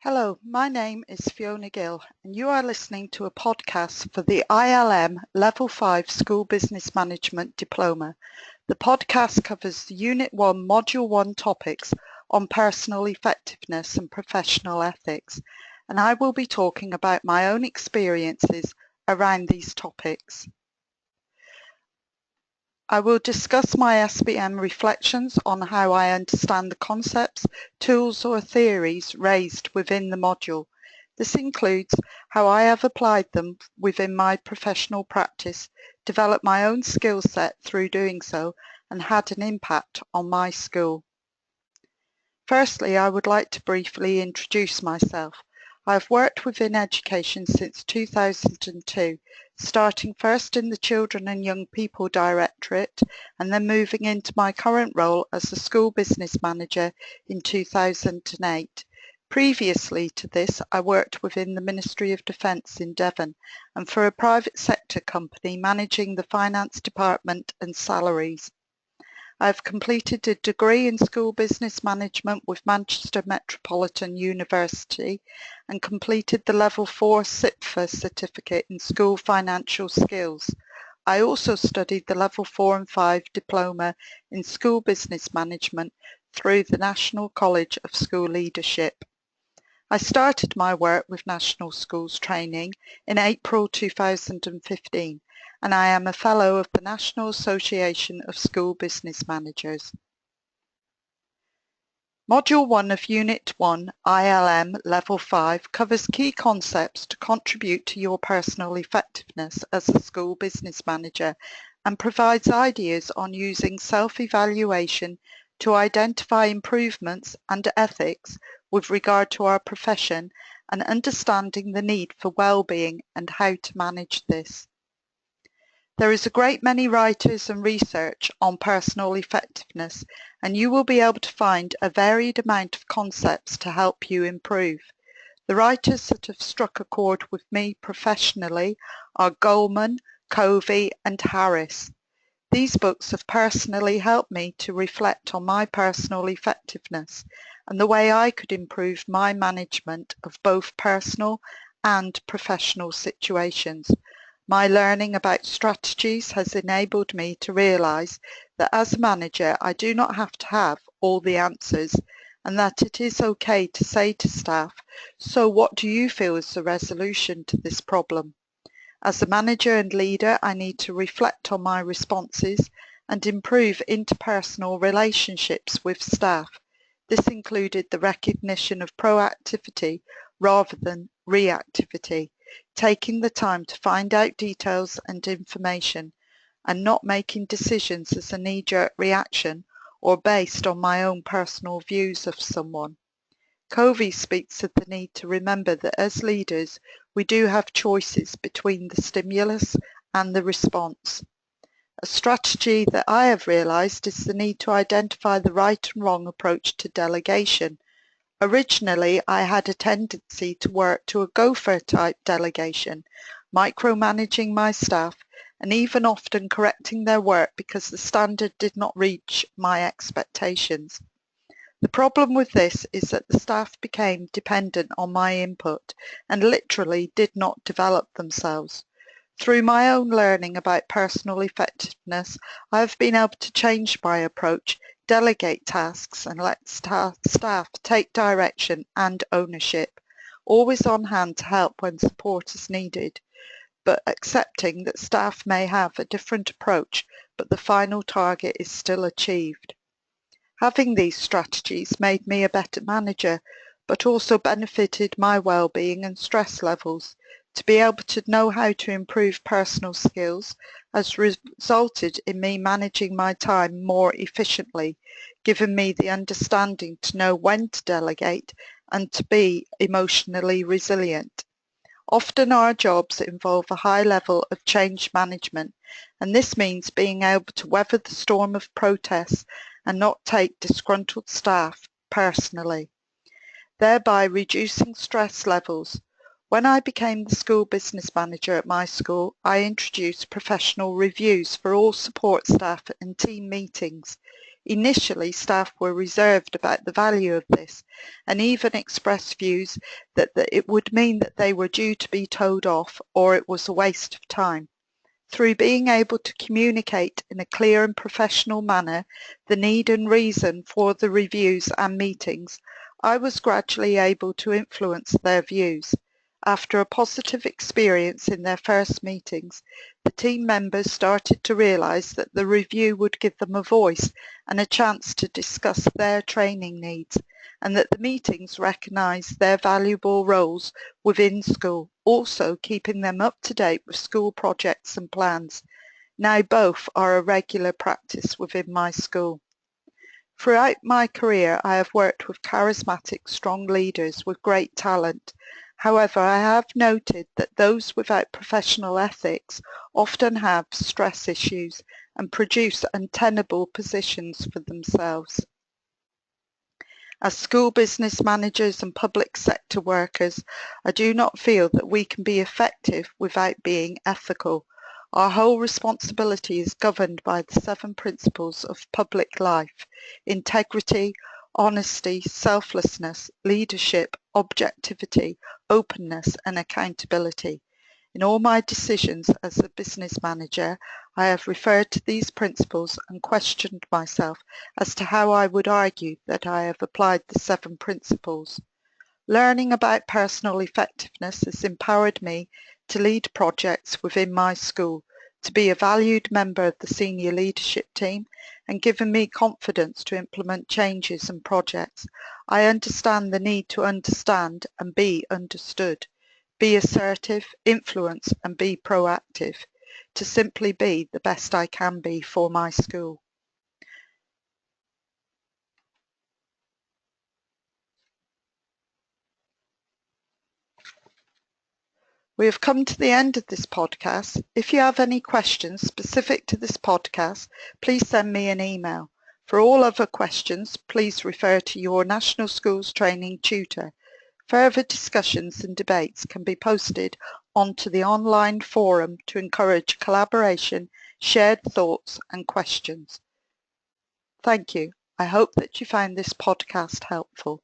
Hello, my name is Fiona Gill and you are listening to a podcast for the ILM Level 5 School Business Management Diploma. The podcast covers the Unit 1 Module 1 topics on personal effectiveness and professional ethics, and I will be talking about my own experiences around these topics. I will discuss my SBM reflections on how I understand the concepts, tools or theories raised within the module. This includes how I have applied them within my professional practice, developed my own skill set through doing so, and had an impact on my school. Firstly, I would like to briefly introduce myself. I have worked within education since 2002, starting first in the Children and Young People Directorate and then moving into my current role as a school business manager in 2008. Previously to this, I worked within the Ministry of Defence in Devon and for a private sector company managing the finance department and salaries. I have completed a degree in school business management with Manchester Metropolitan University and completed the Level 4 CIPFA certificate in school financial skills. I also studied the Level 4 and 5 diploma in school business management through the National College of School Leadership. I started my work with National Schools Training in April 2015. And I am a Fellow of the National Association of School Business Managers. Module 1 of Unit 1 ILM Level 5 covers key concepts to contribute to your personal effectiveness as a school business manager and provides ideas on using self-evaluation to identify improvements and ethics with regard to our profession and understanding the need for well-being and how to manage this. There is a great many writers and research on personal effectiveness, and you will be able to find a varied amount of concepts to help you improve. The writers that have struck a chord with me professionally are Goleman, Covey and Harris. These books have personally helped me to reflect on my personal effectiveness and the way I could improve my management of both personal and professional situations. My learning about strategies has enabled me to realise that as a manager I do not have to have all the answers and that it is okay to say to staff, so what do you feel is the resolution to this problem? As a manager and leader I need to reflect on my responses and improve interpersonal relationships with staff. This included the recognition of proactivity rather than reactivity, taking the time to find out details and information and not making decisions as a knee-jerk reaction or based on my own personal views of someone. Covey speaks of the need to remember that as leaders we do have choices between the stimulus and the response. A strategy that I have realised is the need to identify the right and wrong approach to delegation. Originally, I had a tendency to work to a gopher type delegation, micromanaging my staff and even often correcting their work because the standard did not reach my expectations. The problem with this is that the staff became dependent on my input and literally did not develop themselves. Through my own learning about personal effectiveness, I have been able to change my approach, delegate tasks and let staff take direction and ownership, always on hand to help when support is needed, but accepting that staff may have a different approach, but the final target is still achieved. Having these strategies made me a better manager, but also benefited my well-being and stress levels. To be able to know how to improve personal skills has resulted in me managing my time more efficiently, giving me the understanding to know when to delegate and to be emotionally resilient. Often our jobs involve a high level of change management, and this means being able to weather the storm of protests and not take disgruntled staff personally, thereby reducing stress levels. When I became the school business manager at my school, I introduced professional reviews for all support staff and team meetings. Initially, staff were reserved about the value of this and even expressed views that it would mean that they were due to be told off or it was a waste of time. Through being able to communicate in a clear and professional manner the need and reason for the reviews and meetings, I was gradually able to influence their views. After a positive experience in their first meetings, the team members started to realise that the review would give them a voice and a chance to discuss their training needs, and that the meetings recognised their valuable roles within school, also keeping them up to date with school projects and plans. Now both are a regular practice within my school. Throughout my career, I have worked with charismatic, strong leaders with great talent. However, I have noted that those without professional ethics often have stress issues and produce untenable positions for themselves. As school business managers and public sector workers, I do not feel that we can be effective without being ethical. Our whole responsibility is governed by the 7 principles of public life: integrity, honesty, selflessness, leadership, objectivity, openness and accountability. In all my decisions as a business manager, I have referred to these principles and questioned myself as to how I would argue that I have applied the 7 principles. Learning about personal effectiveness has empowered me to lead projects within my school, to be a valued member of the senior leadership team, and given me confidence to implement changes and projects. I understand the need to understand and be understood, be assertive, influence and be proactive, to simply be the best I can be for my school. We have come to the end of this podcast. If you have any questions specific to this podcast, please send me an email. For all other questions, please refer to your National Schools Training tutor. Further discussions and debates can be posted onto the online forum to encourage collaboration, shared thoughts and questions. Thank you. I hope that you found this podcast helpful.